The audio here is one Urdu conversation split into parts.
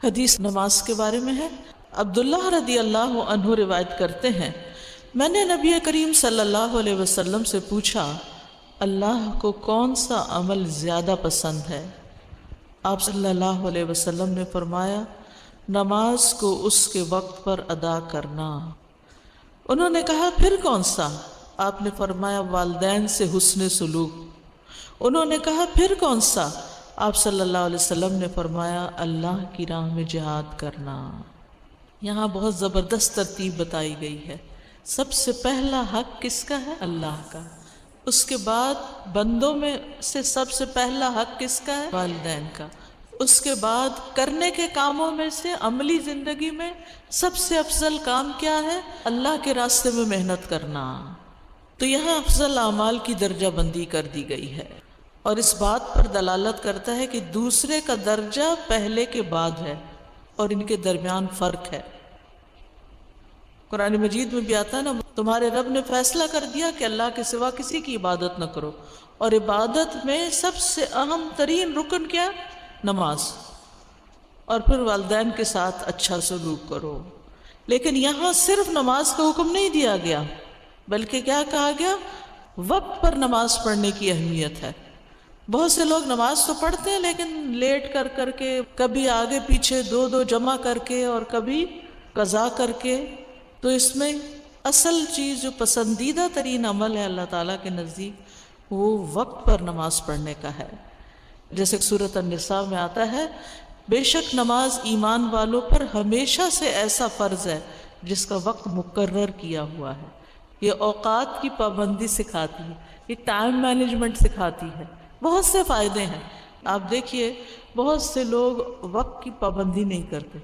حدیث نماز کے بارے میں ہے۔ عبداللہ رضی اللہ عنہ روایت کرتے ہیں، میں نے نبی کریم صلی اللہ علیہ وسلم سے پوچھا اللہ کو کون سا عمل زیادہ پسند ہے؟ آپ صلی اللہ علیہ وسلم نے فرمایا نماز کو اس کے وقت پر ادا کرنا۔ انہوں نے کہا پھر کون سا؟ آپ نے فرمایا والدین سے حسن سلوک۔ انہوں نے کہا پھر کون سا؟ آپ صلی اللہ علیہ وسلم نے فرمایا اللہ کی راہ میں جہاد کرنا۔ یہاں بہت زبردست ترتیب بتائی گئی ہے۔ سب سے پہلا حق کس کا ہے؟ اللہ کا۔ اس کے بعد بندوں میں سے سب سے پہلا حق کس کا ہے؟ والدین کا۔ اس کے بعد کرنے کے کاموں میں سے عملی زندگی میں سب سے افضل کام کیا ہے؟ اللہ کے راستے میں محنت کرنا۔ تو یہاں افضل اعمال کی درجہ بندی کر دی گئی ہے، اور اس بات پر دلالت کرتا ہے کہ دوسرے کا درجہ پہلے کے بعد ہے اور ان کے درمیان فرق ہے۔ قرآن مجید میں بھی آتا ہے نا، تمہارے رب نے فیصلہ کر دیا کہ اللہ کے سوا کسی کی عبادت نہ کرو، اور عبادت میں سب سے اہم ترین رکن کیا؟ نماز، اور پھر والدین کے ساتھ اچھا سلوک کرو۔ لیکن یہاں صرف نماز کا حکم نہیں دیا گیا، بلکہ کیا کہا گیا؟ وقت پر نماز پڑھنے کی اہمیت ہے۔ بہت سے لوگ نماز تو پڑھتے ہیں لیکن لیٹ کر کے، کبھی آگے پیچھے دو جمع کر کے اور کبھی قضا کر کے۔ تو اس میں اصل چیز جو پسندیدہ ترین عمل ہے اللہ تعالیٰ کے نزدیک، وہ وقت پر نماز پڑھنے کا ہے۔ جیسے سورۃ النساء میں آتا ہے بے شک نماز ایمان والوں پر ہمیشہ سے ایسا فرض ہے جس کا وقت مقرر کیا ہوا ہے۔ یہ اوقات کی پابندی سکھاتی ہے، یہ ٹائم مینجمنٹ سکھاتی ہے۔ بہت سے فائدے ہیں۔ آپ دیکھیے بہت سے لوگ وقت کی پابندی نہیں کرتے،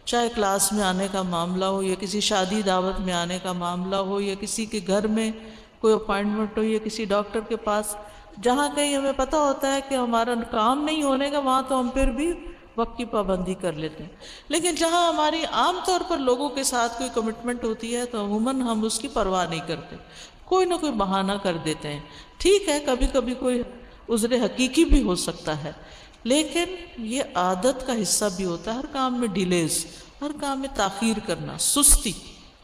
چاہے کلاس میں آنے کا معاملہ ہو، یا کسی شادی دعوت میں آنے کا معاملہ ہو، یا کسی کے گھر میں کوئی اپائنٹمنٹ ہو، یا کسی ڈاکٹر کے پاس، جہاں کہیں ہمیں پتہ ہوتا ہے کہ ہمارا کام نہیں ہونے کا، وہاں تو ہم پھر بھی وقت کی پابندی کر لیتے ہیں۔ لیکن جہاں ہماری عام طور پر لوگوں کے ساتھ کوئی کمٹمنٹ ہوتی ہے تو عموماً ہم اس کی پرواہ نہیں کرتے، کوئی نہ کوئی بہانہ کر دیتے ہیں۔ ٹھیک ہے، کبھی کبھی کوئی عذر حقیقی بھی ہو سکتا ہے، لیکن یہ عادت کا حصہ بھی ہوتا ہے۔ ہر کام میں ڈیلیز، ہر کام میں تاخیر کرنا، سستی،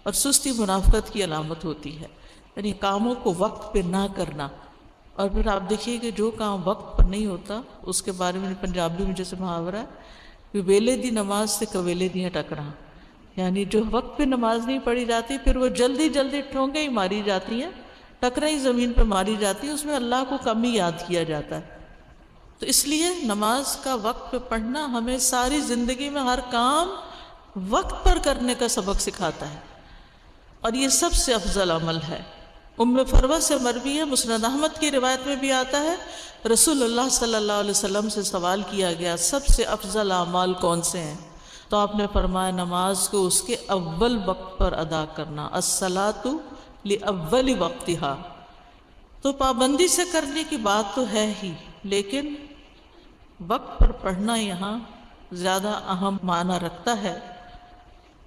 اور سستی منافقت کی علامت ہوتی ہے، یعنی کاموں کو وقت پہ نہ کرنا۔ اور پھر آپ دیکھیے کہ جو کام وقت پر نہیں ہوتا اس کے بارے میں پنجابی میں جیسے محاورہ ہے کہ ویلے دی نماز سے کویلے دیاں ٹکرا، یعنی جو وقت پہ نماز نہیں پڑھی جاتی پھر وہ جلدی ٹھونگیں ہی ماری جاتی ہیں، ٹکریں ہی زمین پہ ماری جاتی ہیں، اس میں اللہ کو کم ہی یاد کیا جاتا ہے۔ تو اس لیے نماز کا وقت پہ پڑھنا ہمیں ساری زندگی میں ہر کام وقت پر کرنے کا سبق سکھاتا ہے، اور یہ سب سے افضل عمل ہے۔ ام فروہ سے مروی ہے، مسند احمد کی روایت میں بھی آتا ہے، رسول اللہ صلی اللہ علیہ وسلم سے سوال کیا گیا سب سے افضل اعمال کون سے ہیں؟ تو آپ نے فرمایا نماز کو اس کے اول وقت پر ادا کرنا، الصلاۃ لأول وقتہا۔ تو پابندی سے کرنے کی بات تو ہے ہی، لیکن وقت پر پڑھنا یہاں زیادہ اہم معنی رکھتا ہے۔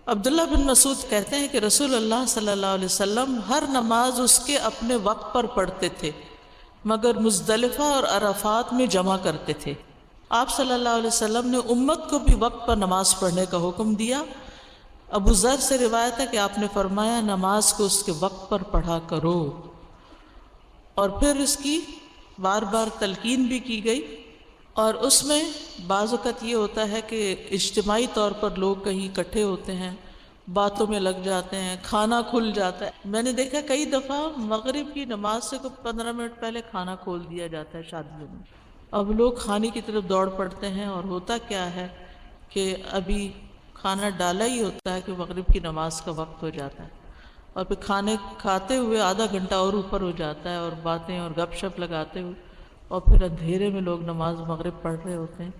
عبداللہ بن مسعود کہتے ہیں کہ رسول اللہ صلی اللہ علیہ وسلم ہر نماز اس کے اپنے وقت پر پڑھتے تھے، مگر مزدلفہ اور عرفات میں جمع کرتے تھے۔ آپ صلی اللہ علیہ وسلم نے امت کو بھی وقت پر نماز پڑھنے کا حکم دیا۔ ابو ذر سے روایت ہے کہ آپ نے فرمایا نماز کو اس کے وقت پر پڑھا کرو، اور پھر اس کی بار بار تلقین بھی کی گئی۔ اور اس میں بعض اوقات یہ ہوتا ہے کہ اجتماعی طور پر لوگ کہیں اکٹھے ہوتے ہیں، باتوں میں لگ جاتے ہیں، کھانا کھل جاتا ہے۔ میں نے دیکھا کئی دفعہ مغرب کی نماز سے 15 منٹ پہلے کھانا کھول دیا جاتا ہے شادیوں میں۔ اب لوگ کھانے کی طرف دوڑ پڑتے ہیں، اور ہوتا کیا ہے کہ ابھی کھانا ڈالا ہی ہوتا ہے کہ مغرب کی نماز کا وقت ہو جاتا ہے، اور پھر کھانے کھاتے ہوئے آدھا گھنٹہ اور اوپر ہو جاتا ہے، اور باتیں اور گپ شپ لگاتے ہوئے، اور پھر اندھیرے میں لوگ نماز مغرب پڑھ رہے ہوتے ہیں۔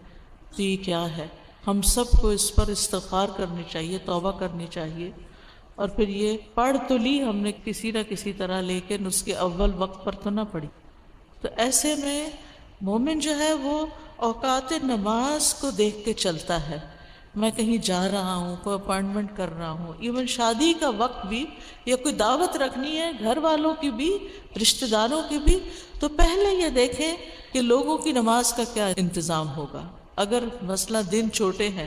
تو یہ کیا ہے؟ ہم سب کو اس پر استغفار کرنی چاہیے، توبہ کرنی چاہیے، اور پھر یہ پڑھ تو لی ہم نے کسی نہ کسی طرح، لیکن اس کے اول وقت پر تو نہ پڑھی۔ تو ایسے میں مومن جو ہے وہ اوقات نماز کو دیکھ کے چلتا ہے۔ میں کہیں جا رہا ہوں، کوئی اپائنٹمنٹ کر رہا ہوں، ایون شادی کا وقت بھی، یا کوئی دعوت رکھنی ہے گھر والوں کی بھی، رشتہ داروں کی بھی، تو پہلے یہ دیکھیں کہ لوگوں کی نماز کا کیا انتظام ہوگا۔ اگر مثلا دن چھوٹے ہیں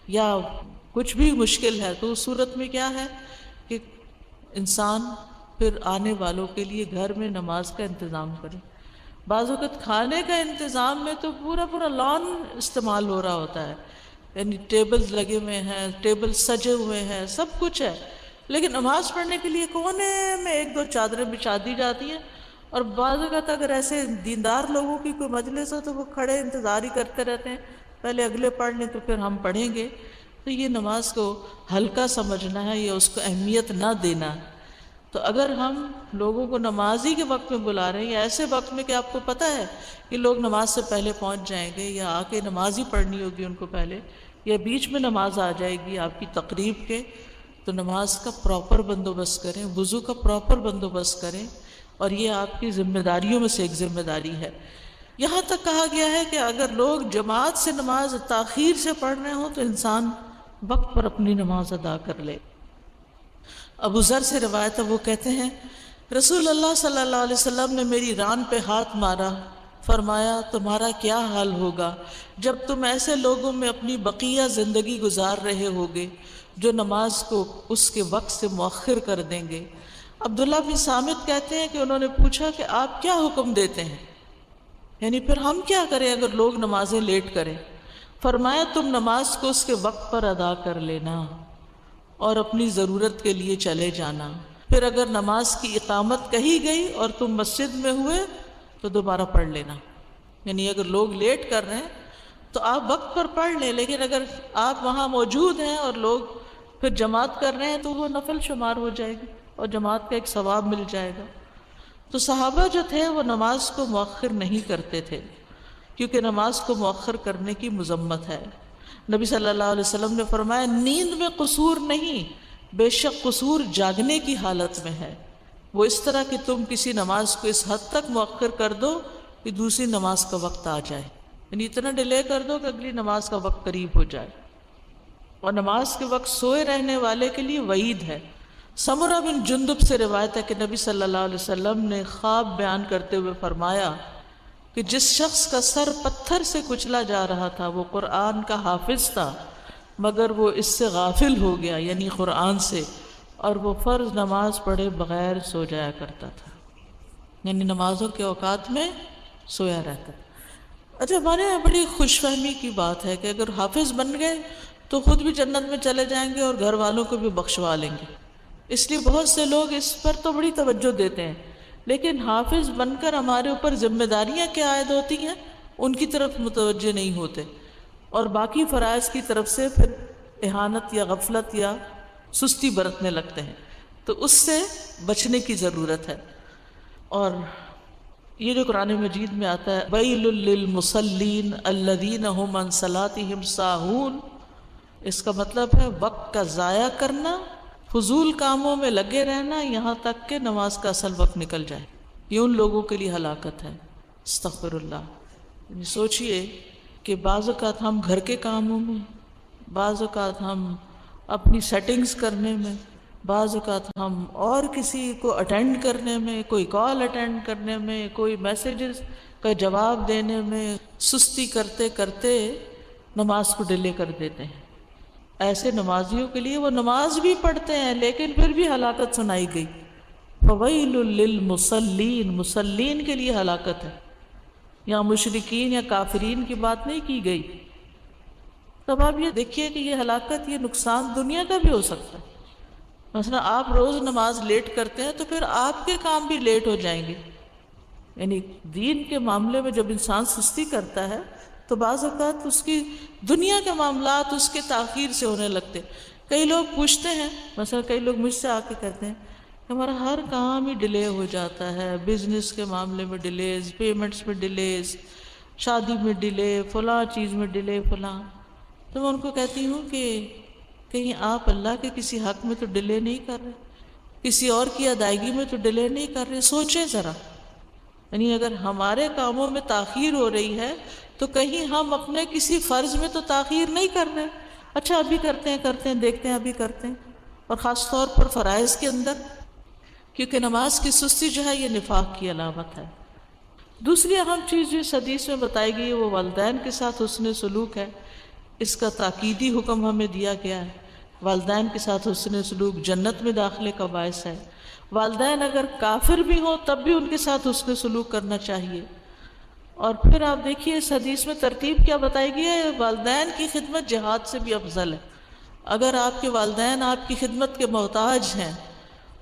یا کچھ بھی مشکل ہے، تو اس صورت میں کیا ہے کہ انسان پھر آنے والوں کے لیے گھر میں نماز کا انتظام کرے۔ بعض وقت کھانے کا انتظام میں تو پورا لان استعمال ہو رہا ہوتا ہے، یعنی ٹیبلز لگے ہوئے ہیں، ٹیبل سجے ہوئے ہیں، سب کچھ ہے، لیکن نماز پڑھنے کے لیے کونے میں ایک دو چادریں بچھا دی جاتی ہیں، اور بعض اوقات اگر ایسے دیندار لوگوں کی کوئی مجلس ہو تو وہ کھڑے انتظار ہی کرتے رہتے ہیں، پہلے اگلے پڑھ لیں تو پھر ہم پڑھیں گے۔ تو یہ نماز کو ہلکا سمجھنا ہے یا اس کو اہمیت نہ دینا۔ تو اگر ہم لوگوں کو نمازی کے وقت میں بلا رہے ہیں یا ایسے وقت میں کہ آپ کو پتہ ہے کہ لوگ نماز سے پہلے پہنچ جائیں گے یا آ کے نماز ہی پڑھنی ہوگی ان کو پہلے، یا بیچ میں نماز آ جائے گی آپ کی تقریب کے، تو نماز کا پراپر بندوبست کریں، وضو کا پراپر بندوبست کریں، اور یہ آپ کی ذمہ داریوں میں سے ایک ذمہ داری ہے۔ یہاں تک کہا گیا ہے کہ اگر لوگ جماعت سے نماز تاخیر سے پڑھ رہے ہوں تو انسان وقت پر اپنی نماز ادا کر لے۔ ابو ذر سے روایت ہے، وہ کہتے ہیں رسول اللہ صلی اللہ علیہ وسلم نے میری ران پہ ہاتھ مارا، فرمایا تمہارا کیا حال ہوگا جب تم ایسے لوگوں میں اپنی بقیہ زندگی گزار رہے ہوگے جو نماز کو اس کے وقت سے مؤخر کر دیں گے۔ عبداللہ بن صامت کہتے ہیں کہ انہوں نے پوچھا کہ آپ کیا حکم دیتے ہیں، یعنی پھر ہم کیا کریں اگر لوگ نمازیں لیٹ کریں؟ فرمایا تم نماز کو اس کے وقت پر ادا کر لینا اور اپنی ضرورت کے لیے چلے جانا، پھر اگر نماز کی اقامت کہی گئی اور تم مسجد میں ہوئے تو دوبارہ پڑھ لینا۔ یعنی اگر لوگ لیٹ کر رہے ہیں تو آپ وقت پر پڑھ لیں، لیکن اگر آپ وہاں موجود ہیں اور لوگ پھر جماعت کر رہے ہیں تو وہ نفل شمار ہو جائے گی اور جماعت کا ایک ثواب مل جائے گا۔ تو صحابہ جو تھے وہ نماز کو مؤخر نہیں کرتے تھے، کیونکہ نماز کو مؤخر کرنے کی مذمت ہے۔ نبی صلی اللہ علیہ وسلم نے فرمایا نیند میں قصور نہیں، بے شک قصور جاگنے کی حالت میں ہے، وہ اس طرح کہ تم کسی نماز کو اس حد تک مؤخر کر دو کہ دوسری نماز کا وقت آ جائے، یعنی اتنا ڈیلے کر دو کہ اگلی نماز کا وقت قریب ہو جائے۔ اور نماز کے وقت سوئے رہنے والے کے لیے وعید ہے۔ سمرہ بن جندب سے روایت ہے کہ نبی صلی اللہ علیہ وسلم نے خواب بیان کرتے ہوئے فرمایا کہ جس شخص کا سر پتھر سے کچلا جا رہا تھا وہ قرآن کا حافظ تھا، مگر وہ اس سے غافل ہو گیا، یعنی قرآن سے، اور وہ فرض نماز پڑھے بغیر سو جایا کرتا تھا، یعنی نمازوں کے اوقات میں سویا رہتا تھا۔ اچھا، ہمارے یہاں بڑی خوش فہمی کی بات ہے کہ اگر حافظ بن گئے تو خود بھی جنت میں چلے جائیں گے اور گھر والوں کو بھی بخشوا لیں گے، اس لیے بہت سے لوگ اس پر تو بڑی توجہ دیتے ہیں، لیکن حافظ بن کر ہمارے اوپر ذمہ داریاں کیا عائد ہوتی ہیں ان کی طرف متوجہ نہیں ہوتے، اور باقی فرائض کی طرف سے پھر اہانت یا غفلت یا سستی برتنے لگتے ہیں، تو اس سے بچنے کی ضرورت ہے۔ اور یہ جو قرآن مجید میں آتا ہے وَيْلٌ لِّلْمُصَلِّينَ الَّذِينَ هُمْ عَنْ صَلَاتِهِمْ سَاهُونَ، اس کا مطلب ہے وقت کا ضائع کرنا، فضول کاموں میں لگے رہنا یہاں تک کہ نماز کا اصل وقت نکل جائے، یہ ان لوگوں کے لیے ہلاکت ہے۔ استغفر اللہ۔ یعنی سوچئے کہ بعض اوقات ہم گھر کے کاموں میں، بعض اوقات ہم اپنی سیٹنگز کرنے میں، بعض اوقات ہم اور کسی کو اٹینڈ کرنے میں، کوئی کال اٹینڈ کرنے میں، کوئی میسیجز کا جواب دینے میں سستی کرتے کرتے نماز کو ڈیلے کر دیتے ہیں۔ ایسے نمازیوں کے لیے وہ نماز بھی پڑھتے ہیں لیکن پھر بھی ہلاکت سنائی گئی، فَوَيْلٌ لِّلْمُصَلِّينَ، مصلین کے لیے ہلاکت ہے، یہاں مشرکین یا کافرین کی بات نہیں کی گئی۔ تب آپ یہ دیکھیے کہ یہ ہلاکت، یہ نقصان دنیا کا بھی ہو سکتا ہے۔ مثلا آپ روز نماز لیٹ کرتے ہیں تو پھر آپ کے کام بھی لیٹ ہو جائیں گے، یعنی دین کے معاملے میں جب انسان سستی کرتا ہے تو بعض اوقات اس کی دنیا کے معاملات اس کے تاخیر سے ہونے لگتے۔ کئی لوگ پوچھتے ہیں، مثلا کئی لوگ مجھ سے آ کے کہتے ہیں کہ ہمارا ہر کام ہی ڈیلے ہو جاتا ہے، بزنس کے معاملے میں ڈیلیز، پیمنٹس میں ڈیلیز، شادی میں ڈیلے، فلاں چیز میں ڈیلے، فلاں۔ تو میں ان کو کہتی ہوں کہ کہیں آپ اللہ کے کسی حق میں تو ڈیلے نہیں کر رہے، کسی اور کی ادائیگی میں تو ڈیلے نہیں کر رہے، سوچیں ذرا۔ یعنی اگر ہمارے کاموں میں تاخیر ہو رہی ہے تو کہیں ہم اپنے کسی فرض میں تو تاخیر نہیں کر رہے، اچھا ابھی کرتے ہیں دیکھتے ہیں ابھی کرتے ہیں، اور خاص طور پر فرائض کے اندر، کیونکہ نماز کی سستی جو ہے یہ نفاق کی علامت ہے۔ دوسری اہم چیز جو اس حدیث میں بتائی گئی ہے وہ والدین کے ساتھ حسن سلوک ہے۔ اس کا تاکیدی حکم ہمیں دیا گیا ہے۔ والدین کے ساتھ حسن سلوک جنت میں داخلے کا باعث ہے۔ والدین اگر کافر بھی ہوں تب بھی ان کے ساتھ حسن سلوک کرنا چاہیے۔ اور پھر آپ دیکھیے اس حدیث میں ترتیب کیا بتائی گئی ہے، والدین کی خدمت جہاد سے بھی افضل ہے۔ اگر آپ کے والدین آپ کی خدمت کے محتاج ہیں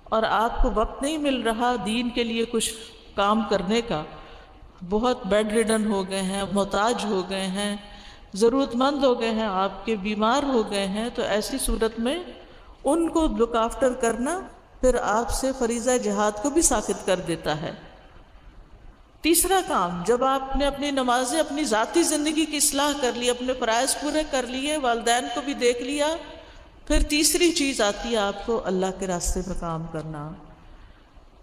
اور آپ کو وقت نہیں مل رہا دین کے لیے کچھ کام کرنے کا، بہت بیڈ ریڈن ہو گئے ہیں، محتاج ہو گئے ہیں، ضرورت مند ہو گئے ہیں، آپ کے بیمار ہو گئے ہیں، تو ایسی صورت میں ان کو لک آفٹر کرنا پھر آپ سے فریضہ جہاد کو بھی ساقط کر دیتا ہے۔ تیسرا کام، جب آپ نے اپنی نمازیں، اپنی ذاتی زندگی کی اصلاح کر لی، اپنے فرائض پورے کر لیے، والدین کو بھی دیکھ لیا، پھر تیسری چیز آتی ہے آپ کو اللہ کے راستے میں کام کرنا۔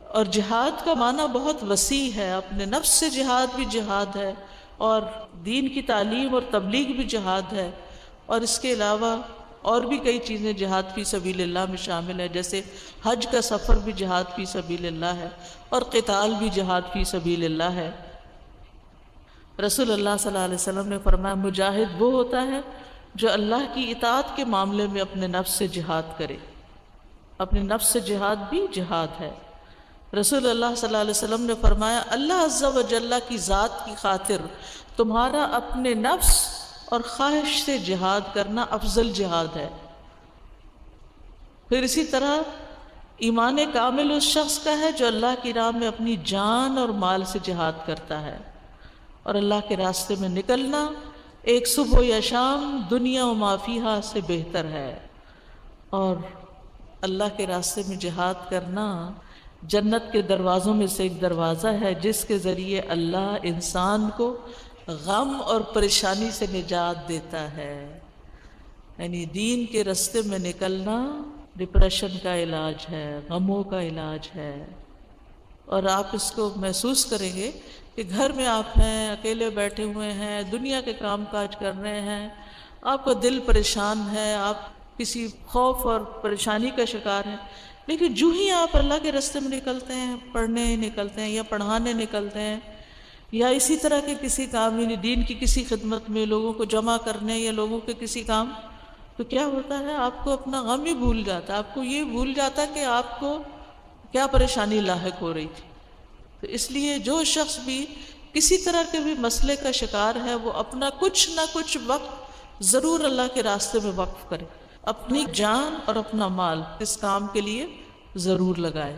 اور جہاد کا معنی بہت وسیع ہے، اپنے نفس سے جہاد بھی جہاد ہے، اور دین کی تعلیم اور تبلیغ بھی جہاد ہے، اور اس کے علاوہ اور بھی کئی چیزیں جہاد فی سبیل اللہ میں شامل ہے، جیسے حج کا سفر بھی جہاد فی سبیل اللہ ہے، اور قتال بھی جہاد فی سبیل اللہ ہے۔ رسول اللہ صلی اللہ علیہ وسلم نے فرمایا مجاہد وہ ہوتا ہے جو اللہ کی اطاعت کے معاملے میں اپنے نفس سے جہاد کرے۔ اپنے نفس سے جہاد بھی جہاد ہے۔ رسول اللہ صلی اللہ علیہ وسلم نے فرمایا اللہ عز و جل کی ذات کی خاطر تمہارا اپنے نفس اور خواہش سے جہاد کرنا افضل جہاد ہے۔ پھر اسی طرح ایمان کامل اس شخص کا ہے جو اللہ کی راہ میں اپنی جان اور مال سے جہاد کرتا ہے، اور اللہ کے راستے میں نکلنا ایک صبح یا شام دنیا و ما فیہا سے بہتر ہے۔ اور اللہ کے راستے میں جہاد کرنا جنت کے دروازوں میں سے ایک دروازہ ہے جس کے ذریعے اللہ انسان کو غم اور پریشانی سے نجات دیتا ہے۔ یعنی دین کے راستے میں نکلنا ڈپریشن کا علاج ہے، غموں کا علاج ہے۔ اور آپ اس کو محسوس کریں گے کہ گھر میں آپ ہیں، اکیلے بیٹھے ہوئے ہیں، دنیا کے کام کاج کر رہے ہیں، آپ کا دل پریشان ہے، آپ کسی خوف اور پریشانی کا شکار ہیں، لیکن جو ہی آپ اللہ کے راستے میں نکلتے ہیں، پڑھنے نکلتے ہیں یا پڑھانے نکلتے ہیں یا اسی طرح کے کسی کام، یعنی دین کی کسی خدمت میں لوگوں کو جمع کرنے یا لوگوں کے کسی کام، تو کیا ہوتا ہے آپ کو اپنا غم ہی بھول جاتا ہے، آپ کو یہ بھول جاتا ہے کہ آپ کو کیا پریشانی لاحق ہو رہی تھی۔ تو اس لیے جو شخص بھی کسی طرح کے بھی مسئلے کا شکار ہے وہ اپنا کچھ نہ کچھ وقت ضرور اللہ کے راستے میں وقف کرے، اپنی جان اور اپنا مال اس کام کے لیے ضرور لگائے۔